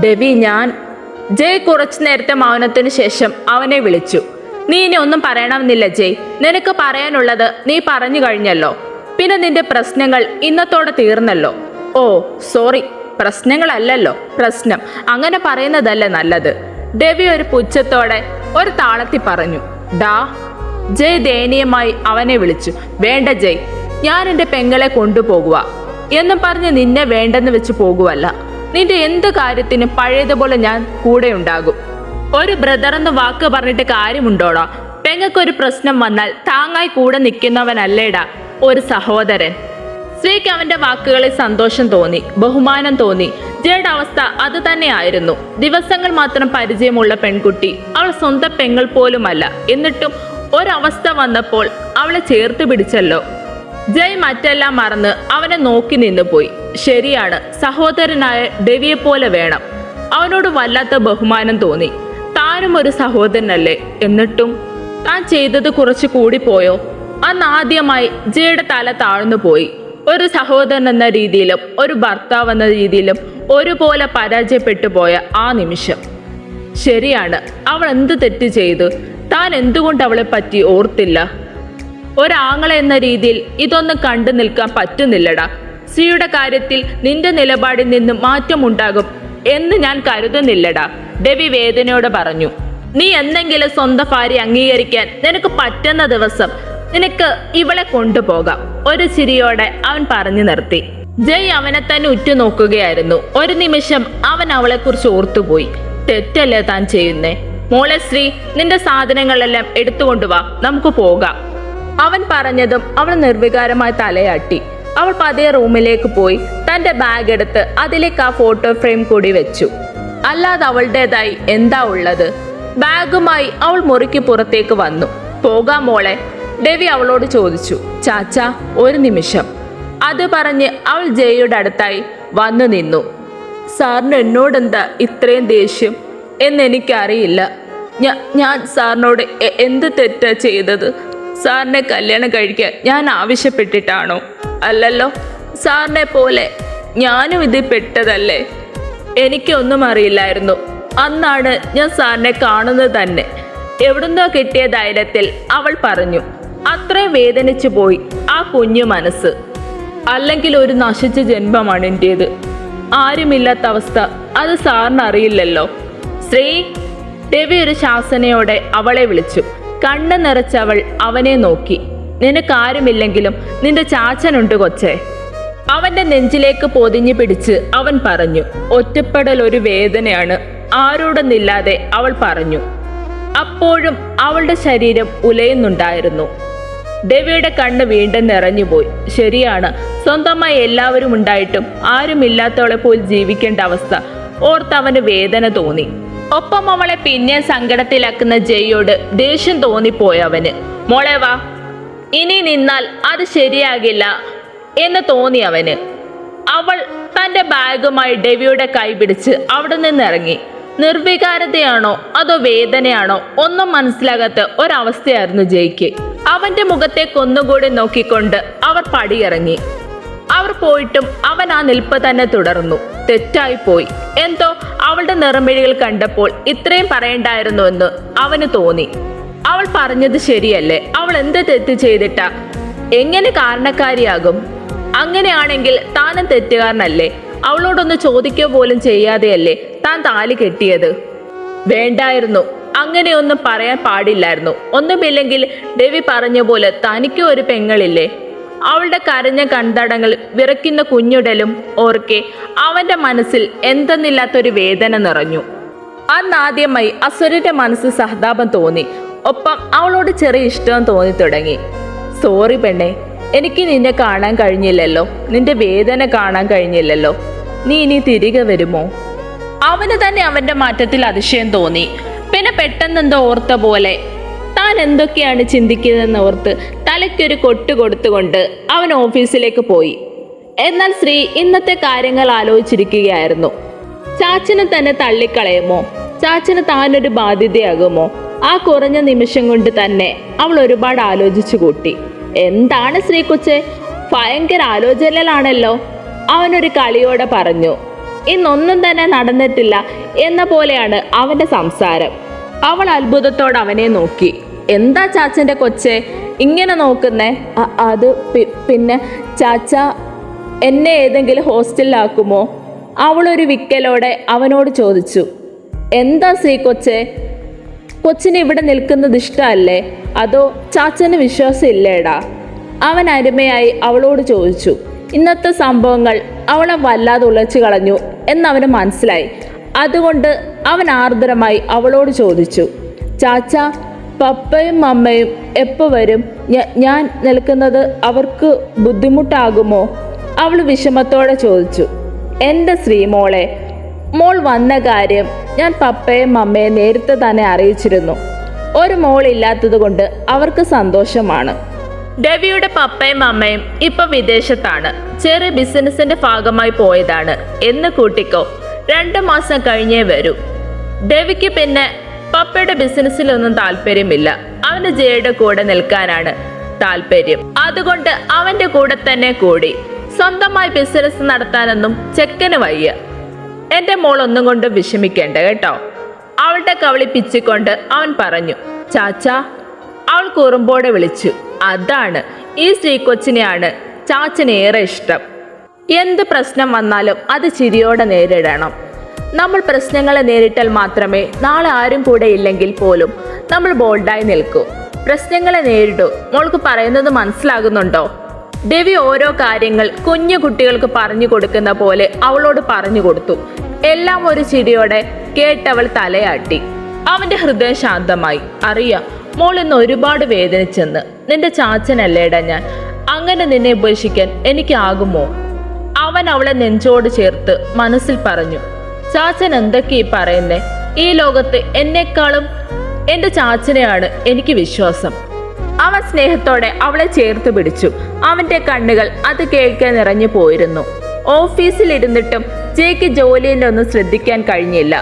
Devy ജയ് കുറച്ചു നേരത്തെ മൗനത്തിന് ശേഷം അവനെ വിളിച്ചു. നീ ഇനി ഒന്നും പറയണമെന്നില്ല ജയ്. നിനക്ക് പറയാനുള്ളത് നീ പറഞ്ഞു കഴിഞ്ഞല്ലോ. പിന്നെ നിന്റെ പ്രശ്നങ്ങൾ ഇന്നത്തോടെ തീർന്നല്ലോ. ഓ സോറി, പ്രശ്നങ്ങളല്ലല്ലോ പ്രശ്നം, അങ്ങനെ പറയുന്നതല്ല നല്ലത്. ഡെവി ഒരു പുച്ഛത്തോടെ ഒരു താളത്തിൽ പറഞ്ഞു. ഡാ. ജയ് ദയനീയമായി അവനെ വിളിച്ചു. വേണ്ട ജയ്, ഞാൻ എൻ്റെ പെങ്ങളെ കൊണ്ടുപോകുക എന്നും പറഞ്ഞ് നിന്നെ വേണ്ടെന്ന് വെച്ച് പോകുവല്ല. നിന്റെ എന്ത് കാര്യത്തിനും പഴയതുപോലെ ഞാൻ കൂടെ ഉണ്ടാകും. ഒരു ബ്രദർ എന്ന് വാക്ക് പറഞ്ഞിട്ട് കാര്യമുണ്ടോടാ? പെങ്ങൾക്കൊരു പ്രശ്നം വന്നാൽ താങ്ങായി കൂടെ നിൽക്കുന്നവനല്ലേടാ ഒരു സഹോദരൻ. സ്ത്രീക്ക് അവന്റെ വാക്കുകളിൽ സന്തോഷം തോന്നി, ബഹുമാനം തോന്നി. ജയുടെ അവസ്ഥ അത് തന്നെയായിരുന്നു. ദിവസങ്ങൾ മാത്രം പരിചയമുള്ള പെൺകുട്ടി, അവൾ സ്വന്തം പെങ്ങൾ പോലുമല്ല. എന്നിട്ടും ഒരവസ്ഥ വന്നപ്പോൾ അവളെ ചേർത്ത് പിടിച്ചല്ലോ. ജയ് മറ്റെല്ലാം മറന്ന് അവനെ നോക്കി നിന്നു പോയി. ശരിയാണ്, സഹോദരനായ ഡെവിയെ പോലെ വേണം. അവനോട് വല്ലാത്ത ബഹുമാനം തോന്നി. താനും ഒരു സഹോദരനല്ലേ? എന്നിട്ടും താൻ ചെയ്തത് കുറച്ച് കൂടിപ്പോയോ? അന്ന് ആദ്യമായി ജയുടെ തല താഴ്ന്നു പോയി. ഒരു സഹോദരൻ എന്ന രീതിയിലും ഒരു ഭർത്താവ് എന്ന രീതിയിലും ഒരുപോലെ പരാജയപ്പെട്ടു പോയ ആ നിമിഷം. ശരിയാണ്, അവൾ എന്ത് തെറ്റ് ചെയ്തു? താൻ എന്തുകൊണ്ട് അവളെ പറ്റി ഓർത്തില്ല? ഒരാങ്ങളെ എന്ന രീതിയിൽ ഇതൊന്നും കണ്ടു നിൽക്കാൻ പറ്റുന്നില്ലടാ. ശ്രീയുടെ കാര്യത്തിൽ നിന്റെ നിലപാടിൽ നിന്ന് മാറ്റമുണ്ടാകും എന്ന് ഞാൻ കരുതുന്നില്ലടാ, ഡെവി വേദനയോടെ പറഞ്ഞു. നീ എന്തെങ്കിലും സ്വന്തം ഭാര്യ അംഗീകരിക്കാൻ നിനക്ക് പറ്റുന്ന ദിവസം നിനക്ക് ഇവളെ കൊണ്ടുപോകാം. ഒരു ചിരിയോടെ അവൻ പറഞ്ഞു നിർത്തി. ജയ് അവനെ തന്നെ ഉറ്റുനോക്കുകയായിരുന്നു. ഒരു നിമിഷം അവൻ അവളെക്കുറിച്ച് ഓർത്തുപോയി. തെറ്റല്ലേ താൻ ചെയ്യുന്നേ? മോളെ ശ്രീ, നിന്റെ സാധനങ്ങളെല്ലാം എടുത്തുകൊണ്ടുവാ, നമുക്ക് പോകാം. അവൻ പറഞ്ഞതും അവൾ നിർവികാരമായി തലയാട്ടി. അവൾ പതിയെ റൂമിലേക്ക് പോയി തന്റെ ബാഗ് എടുത്ത് അതിലേക്ക് ആ ഫോട്ടോ ഫ്രെയിം കൂടി വെച്ചു. അല്ലാതെ അവളുടേതായി എന്താ ഉള്ളത്? ബാഗുമായി അവൾ മുറിക്ക് പുറത്തേക്ക് വന്നു. പോകാം മോളെ, ഡെവി അവളോട് ചോദിച്ചു. ചാച്ചാ, ഒരു നിമിഷം. അത് പറഞ്ഞ് അവൾ ജയയുടെ അടുത്തായി വന്നു നിന്നു. സാറിന് എന്നോടെന്താ ഇത്രയും ദേഷ്യം എന്നെനിക്കറിയില്ല. ഞാൻ സാറിനോട് എന്ത് തെറ്റാ ചെയ്തത്? സാറിനെ കല്യാണം കഴിക്കാൻ ഞാൻ ആവശ്യപ്പെട്ടിട്ടാണോ? അല്ലല്ലോ. സാറിനെ പോലെ ഞാനും ഇതിൽ പെട്ടതല്ലേ? എനിക്കൊന്നും അറിയില്ലായിരുന്നു. അന്നാണ് ഞാൻ സാറിനെ കാണുന്നത് തന്നെ. എവിടുന്നോ കിട്ടിയ ധൈര്യത്തിൽ അവൾ പറഞ്ഞു. അത്രയും വേദനിച്ചു പോയി ആ കുഞ്ഞു മനസ്സ്. അല്ലെങ്കിൽ ഒരു നശിച്ച ജന്മമാണ് എൻ്റേത്. ആരുമില്ലാത്ത അവസ്ഥ അത് സാറിന് അറിയില്ലല്ലോ. ശ്രീ, രവി ഒരു ശാസനയോടെ അവളെ വിളിച്ചു. കണ്ണ് നിറച്ചവൾ അവനെ നോക്കി. നിനക്കാരുമില്ലെങ്കിലും നിന്റെ ചാച്ചനുണ്ട് കൊച്ചേ. അവന്റെ നെഞ്ചിലേക്ക് പൊതിഞ്ഞു പിടിച്ച് അവൻ പറഞ്ഞു. ഒറ്റപ്പെടൽ ഒരു വേദനയാണ്, ആരോടൊന്നില്ലാതെ അവൾ പറഞ്ഞു. അപ്പോഴും അവളുടെ ശരീരം ഉലയുന്നുണ്ടായിരുന്നു. ഡെവിയുടെ കണ്ണ് വീണ്ടും നിറഞ്ഞുപോയി. ശരിയാണ്, സ്വന്തമായി എല്ലാവരും ഉണ്ടായിട്ടും ആരുമില്ലാത്തവളെ പോൽ ജീവിക്കേണ്ട അവസ്ഥ ഓർത്തവന് വേദന തോന്നി. ഒപ്പം അവളെ പിന്നെ സങ്കടത്തിലാക്കുന്ന ജയ്യോട് ദേഷ്യം തോന്നിപ്പോയവന്. മോളെ വാ, ഇനി നിന്നാൽ അത് ശരിയാകില്ല എന്ന് തോന്നി അവന്. അവൾ തന്റെ ബാഗുമായി ഡെവിയുടെ കൈ പിടിച്ച് അവിടെ നിന്നിറങ്ങി. നിർവികാരതയാണോ അതോ വേദനയാണോ ഒന്നും മനസ്സിലാകാത്ത ഒരവസ്ഥയായിരുന്നു ജയ്ക്ക്. അവന്റെ മുഖത്തേക്ക് ഒന്നുകൂടി നോക്കിക്കൊണ്ട് അവർ പടിയിറങ്ങി. അവർ പോയിട്ടും അവൻ ആ നിൽപ്പ് തന്നെ തുടർന്നു. തെറ്റായി പോയി. എന്തോ അവളുടെ നിറമിഴികൾ കണ്ടപ്പോൾ ഇത്രയും പറയണ്ടായിരുന്നുവെന്ന് അവന് തോന്നി. അവൾ പറഞ്ഞത് ശരിയല്ലേ? അവൾ എന്ത് തെറ്റ് ചെയ്തിട്ടാ എങ്ങനെ കാരണക്കാരിയാകും? അങ്ങനെയാണെങ്കിൽ താനും തെറ്റുകാരനല്ലേ? അവളോടൊന്ന് ചോദിക്കുക പോലും ചെയ്യാതെയല്ലേ താൻ താലി കെട്ടിയത്? വേണ്ടായിരുന്നു, അങ്ങനെയൊന്നും പറയാൻ പാടില്ലായിരുന്നു. ഒന്നുമില്ലെങ്കിൽ ഡെവി പറഞ്ഞ പോലെ തനിക്കും ഒരു പെങ്ങളില്ലേ? അവളുടെ കരഞ്ഞ കൺതടങ്ങൾ വിറയ്ക്കുന്ന കുഞ്ഞുടലും ഓർക്കെ അവന്റെ മനസ്സിൽ എന്തെന്നില്ലാത്തൊരു വേദന നിറഞ്ഞു. അന്നാദ്യമായി അസുരന്റെ മനസ്സ് സഹതാപം തോന്നി. ഒപ്പം അവളോട് ചെറിയ ഇഷ്ടം തോന്നി തുടങ്ങി. സോറി പെണ്ണെ, എനിക്ക് നിന്നെ കാണാൻ കഴിഞ്ഞില്ലല്ലോ, നിന്റെ വേദന കാണാൻ കഴിഞ്ഞില്ലല്ലോ. നീ ഇനി തിരികെ വരുമോ? അവന് തന്നെ അവന്റെ മാറ്റത്തിൽ അതിശയം തോന്നി. പിന്നെ പെട്ടെന്നെന്തോ ഓർത്ത പോലെ താൻ എന്തൊക്കെയാണ് ചിന്തിക്കുന്നതെന്ന് ഓർത്ത് തലയ്ക്കൊരു കൊട്ട് കൊടുത്തുകൊണ്ട് അവൻ ഓഫീസിലേക്ക് പോയി. എന്നാൽ ശ്രീ ഇന്നത്തെ കാര്യങ്ങൾ ആലോചിച്ചിരിക്കുകയായിരുന്നു. ചാച്ചനെ തന്നെ തള്ളിക്കളയുമോ? ചാച്ചന് താനൊരു ബാധ്യതയാകുമോ? ആ കുറഞ്ഞ നിമിഷം കൊണ്ട് തന്നെ അവൾ ഒരുപാട് ആലോചിച്ചു കൂട്ടി. എന്താണ് ശ്രീ കൊച്ചെ, ഭയങ്കര ആലോചനയിലാണല്ലോ, അവനൊരു കളിയോടെ പറഞ്ഞു. ഇന്നൊന്നും തന്നെ നടന്നിട്ടില്ല എന്ന പോലെയാണ് അവന്റെ സംസാരം. അവൾ അത്ഭുതത്തോടെ അവനെ നോക്കി. എന്താ ചാച്ചന്റെ കൊച്ചെ ഇങ്ങനെ നോക്കുന്നേ? അത് പിന്നെ ചാച്ച എന്നെ ഏതെങ്കിലും ഹോസ്റ്റലിലാക്കുമോ? അവളൊരു വിക്കലോടെ അവനോട് ചോദിച്ചു. എന്താ ശ്രീ കൊച്ചെ, കൊച്ചിന് ഇവിടെ നിൽക്കുന്നത് ഇഷ്ടമല്ലേ? അതോ ചാച്ചന് വിശ്വാസം ഇല്ലേടാ? അവൻ അരുമയായി അവളോട് ചോദിച്ചു. ഇന്നത്തെ സംഭവങ്ങൾ അവളെ വല്ലാതെ ഉലച്ചു കളഞ്ഞു എന്നവന് മനസ്സിലായി. അതുകൊണ്ട് അവൻ ആർദ്രമായി അവളോട് ചോദിച്ചു, ചാച്ച പപ്പയും അമ്മയും എപ്പോൾ വരും? ഞാൻ നിൽക്കുന്നത് അവർക്ക് ബുദ്ധിമുട്ടാകുമോ? അവൾ വിഷമത്തോടെ ചോദിച്ചു. എൻ്റെ ശ്രീമോളെ, മോൾ വന്ന കാര്യം ഞാൻ പപ്പയും അമ്മയെ നേരത്തെ തന്നെ അറിയിച്ചിരുന്നു. ഒരു മോളില്ലാത്തത് കൊണ്ട് അവർക്ക് സന്തോഷമാണ്. രവിയുടെ പപ്പയും അമ്മയും ഇപ്പൊ വിദേശത്താണ്. ചെറിയ ബിസിനസിന്റെ ഭാഗമായി പോയതാണ് എന്ന് കൂട്ടിക്കോ. 2 മാസം കഴിഞ്ഞേ വരൂ. രവിക്ക് പിന്നെ പപ്പയുടെ ബിസിനസ്സിലൊന്നും താല്പര്യമില്ല. അവന് ജയയുടെ കൂടെ നിൽക്കാനാണ് താല്പര്യം. അതുകൊണ്ട് അവന്റെ കൂടെ തന്നെ കൂടി. സ്വന്തമായി ബിസിനസ് നടത്താനൊന്നും ചെക്കന് വയ്യ. എന്റെ മോൾ ഒന്നും കൊണ്ട് വിഷമിക്കേണ്ട കേട്ടോ. അവളുടെ കവളി പിച്ചിക്കൊണ്ട് അവൻ പറഞ്ഞു. ചാച്ച, അവൾ കുറുമ്പോടെ വിളിച്ചു. അതാണ്, ഈ ശ്രീകൊച്ചിനെയാണ് ചാച്ചനേറെ ഇഷ്ടം. എന്ത് പ്രശ്നം വന്നാലും അത് ചിരിയോടെ നേരിടണം. നമ്മൾ പ്രശ്നങ്ങളെ നേരിട്ടാൽ മാത്രമേ നാളെ ആരും കൂടെ ഇല്ലെങ്കിൽ പോലും നമ്മൾ ബോൾഡായി നിൽക്കൂ. പ്രശ്നങ്ങളെ നേരിടൂ. മോൾക്ക് പറയുന്നത് മനസ്സിലാകുന്നുണ്ടോ? രവി ഓരോ കാര്യങ്ങൾ കുഞ്ഞു കുട്ടികൾക്ക് പറഞ്ഞു കൊടുക്കുന്ന പോലെ അവളോട് പറഞ്ഞു കൊടുത്തു. എല്ലാം ഒരു ചിരിയോടെ കേട്ടവൾ തലയാട്ടി. അവന്റെ ഹൃദയം ശാന്തമായി. അറിയാം, മോൾ ഇന്ന് ഒരുപാട് വേദനിച്ചെന്ന്. നിന്റെ ചാച്ചനല്ലേടാ ഞാൻ. അങ്ങനെ നിന്നെ ഉപേക്ഷിക്കാൻ എനിക്കാകുമോ? അവൻ അവളെ നെഞ്ചോട് ചേർത്ത് മനസ്സിൽ പറഞ്ഞു. ചാച്ചൻ എന്തൊക്കെയാ പറയുന്നേ? ഈ ലോകത്ത് എന്നെക്കാളും എൻ്റെ ചാച്ചനെയാണ് എനിക്ക് വിശ്വാസം. അവൻ സ്നേഹത്തോടെ അവളെ ചേർത്ത് പിടിച്ചു. അവന്റെ കണ്ണുകൾ അത് കേൾക്കാൻ നിറഞ്ഞു പോയിരുന്നു. ഓഫീസിൽ ഇരുന്നിട്ടും ജയ്ക്ക് ജോലിയിലൊന്നും ശ്രദ്ധിക്കാൻ കഴിഞ്ഞില്ല.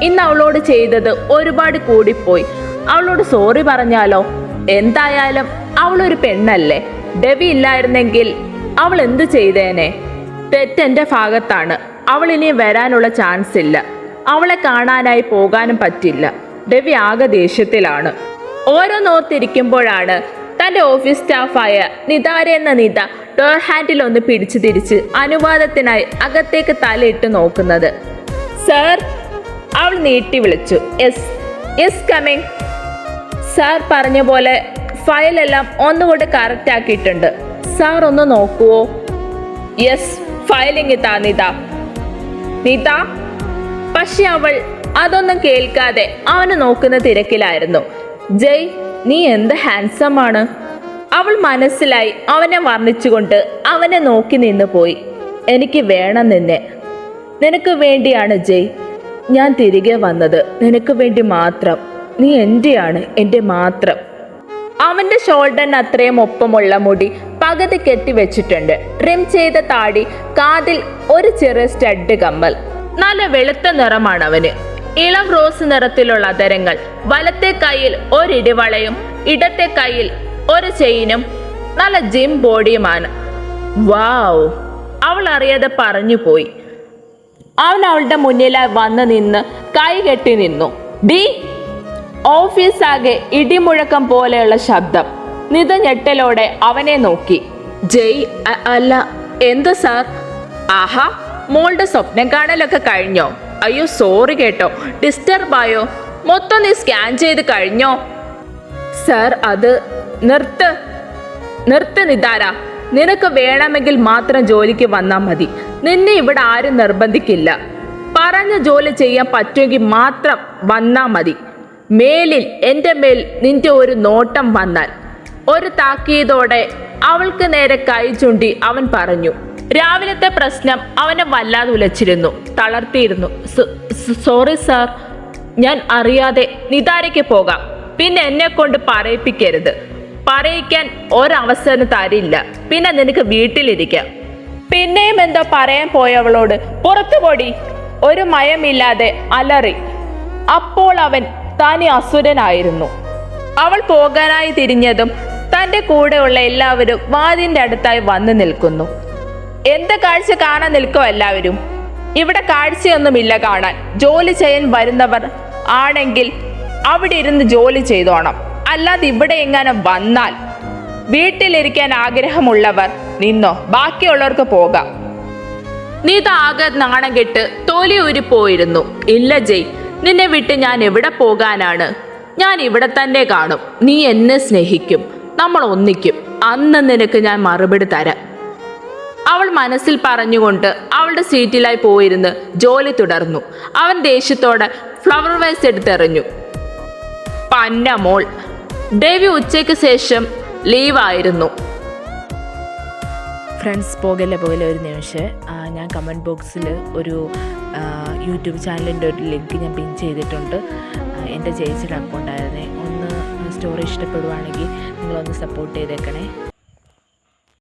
ഇന്ന് അവളോട് ചെയ്തത് ഒരുപാട് കൂടിപ്പോയി. അവളോട് സോറി പറഞ്ഞാലോ? എന്തായാലും അവളൊരു പെണ്ണല്ലേ. രവി ഇല്ലായിരുന്നെങ്കിൽ അവൾ എന്തു ചെയ്തേനെ? തെറ്റെന്റെ ഭാഗത്താണ്. അവൾ ഇനി വരാനുള്ള ചാൻസ് ഇല്ല. അവളെ കാണാനായി പോകാനും പറ്റില്ല. രവി ആകെ ദേഷ്യത്തിലാണ്. ഓരോന്നോർത്തിരിക്കുമ്പോഴാണ് തൻ്റെ ഓഫീസ് സ്റ്റാഫായ നിതാര എന്ന നിത ഡോർ ഹാൻഡിൽ ഒന്ന് പിടിച്ചു തിരിച്ച് അനുവാദത്തിനായി അകത്തേക്ക് തലയിട്ട് നോക്കുന്നത്. സർ, അവൾ നീട്ടി വിളിച്ചു. Yes coming. സാർ പറഞ്ഞ പോലെ ഫയലെല്ലാം ഒന്നുകൂടെ കറക്റ്റ് ആക്കിയിട്ടുണ്ട്. സാർ ഒന്ന് നോക്കുവോ? യെസ്, ഫയലിങ് താ നിത. പക്ഷെ അവൾ അതൊന്നും കേൾക്കാതെ അവന് നോക്കുന്ന തിരക്കിലായിരുന്നു. ജയ്, നീ എന്ത് ഹാൻസം ആണ്. അവൾ മനസ്സിലായി. അവനെ വർണ്ണിച്ചുകൊണ്ട് അവനെ നോക്കി നിന്നു പോയി. എനിക്ക് വേണം നിന്നെ. നിനക്ക് വേണ്ടിയാണ് ജയ് ഞാൻ തിരികെ വന്നത്. നിനക്ക് വേണ്ടി മാത്രം. നീ എൻ്റെയാണ്, എൻ്റെ മാത്രം. അവന്റെ ഷോൾഡറിന് അത്രയും ഒപ്പമുള്ള മുടി പകുതി കെട്ടിവെച്ചിട്ടുണ്ട്. ട്രിം ചെയ്ത താടി, കാതിൽ ഒരു ചെറിയ സ്റ്റഡ് കമ്മൽ. നല്ല വെളുത്ത നിറമാണ് അവന്. ഇളം റോസ് നിറത്തിലുള്ള അതരങ്ങൾ. വലത്തെ കൈയിൽ ഒരിടിവളയും ഇടത്തെ കൈയിൽ ഒരു ചെയിനും. നല്ല ജിം ബോഡിയുമാണ്. വാവ്, അവൾ അറിയാതെ പറഞ്ഞു പോയി. അവൻ അവളുടെ മുന്നിലായി വന്ന് നിന്ന് കൈ കെട്ടി നിന്നു. ഡി. ഓഫീസാകെ ഇടിമുഴക്കം പോലെയുള്ള ശബ്ദം. നിത ഞെട്ടലോടെ അവനെ നോക്കി. ജയ്, അല്ല, എന്താ സാർ? ആഹാ, മോളുടെ സ്വപ്നം കാണലൊക്കെ കഴിഞ്ഞോ? അയ്യോ സോറി കേട്ടോ, ഡിസ്റ്റർബായോ? മൊത്തം നീ സ്കാൻ ചെയ്ത് കഴിഞ്ഞോ? സാർ, അത് നിർത്ത് നിതാര. നിനക്ക് വേണമെങ്കിൽ മാത്രം ജോലിക്ക് വന്നാൽ മതി. നിന്നെ ഇവിടെ ആരും നിർബന്ധിക്കില്ല. പറഞ്ഞ ജോലി ചെയ്യാൻ പറ്റുമെങ്കിൽ മാത്രം വന്നാൽ മതി. മേലിൽ എൻ്റെ മേൽ നിന്റെ ഒരു നോട്ടം വന്നാൽ. ഒരു താക്കീതോടെ അവൾക്ക് നേരെ കൈ ചൂണ്ടി അവൻ പറഞ്ഞു. രാവിലത്തെ പ്രശ്നം അവനെ വല്ലാതെ ഉലച്ചിരുന്നു, തളർത്തിയിരുന്നു. സോറി സാർ, ഞാൻ അറിയാതെ. നിതാരയ്ക്ക് പോകാം. പിന്നെ എന്നെ കൊണ്ട് പറയിപ്പിക്കരുത്. പറയിക്കാൻ ഒരവസരം തരില്ല. പിന്നെ നിനക്ക് വീട്ടിലിരിക്കാം. പിന്നെയും എന്തോ പറയാൻ പോയവളോട് പുറത്തു പോടി, ഒരു മയമില്ലാതെ അലറി. അപ്പോൾ അവൻ താനി അസുരനായിരുന്നു. അവൾ പോകാനായി തിരിഞ്ഞതും തൻ്റെ കൂടെയുള്ള എല്ലാവരും വാതിൻ്റെ അടുത്തായി വന്നു നിൽക്കുന്നു. എന്ത് കാഴ്ച കാണാൻ നിൽക്കോ എല്ലാവരും? ഇവിടെ കാഴ്ചയൊന്നുമില്ല കാണാൻ. ജോലി ചെയ്യാൻ വരുന്നവർ ആണെങ്കിൽ അവിടെ ഇരുന്ന് ജോലി ചെയ്തോണം. അല്ലാതെ ഇവിടെ എങ്ങനെ വന്നാൽ വീട്ടിലിരിക്കാൻ ആഗ്രഹമുള്ളവർ നിന്നോ, ബാക്കിയുള്ളവർക്ക് പോകാം. നീത ആകെ നാണം കെട്ട് തോലി ഊരിപ്പോയിരുന്നു. ഇല്ല ജയ്, നിന്നെ വിട്ട് ഞാൻ എവിടെ പോകാനാണ്? ഞാൻ ഇവിടെ തന്നെ കാണും. നീ എന്നെ സ്നേഹിക്കും, നമ്മൾ ഒന്നിക്കും. അന്ന് നിനക്ക് ഞാൻ മറുപടി തരാം. അവൾ മനസ്സിൽ പറഞ്ഞുകൊണ്ട് അവളുടെ സീറ്റിലായി പോയിരുന്ന് ജോലി തുടർന്നു. അവൻ ദേഷ്യത്തോടെ ഫ്ലവർ വൈസ് എടുത്തെറിഞ്ഞു. പന്ന മോൾ. ദേവി ഉച്ചയ്ക്ക് ശേഷം ലീവായിരുന്നു. ഫ്രണ്ട്സ്, പോകല്ലേ ഒരു നിമിഷം. ഞാൻ കമൻറ്റ് ബോക്സിൽ ഒരു യൂട്യൂബ് ചാനലിൻ്റെ ഒരു ലിങ്ക് ഞാൻ പിൻ ചെയ്തിട്ടുണ്ട്. എൻ്റെ ചേച്ചിയുടെ അക്കൗണ്ടായിരുന്നേ. ഒന്ന് സ്റ്റോറി ഇഷ്ടപ്പെടുവാണെങ്കിൽ നിങ്ങളൊന്ന് സപ്പോർട്ട് ചെയ്തേക്കണേ.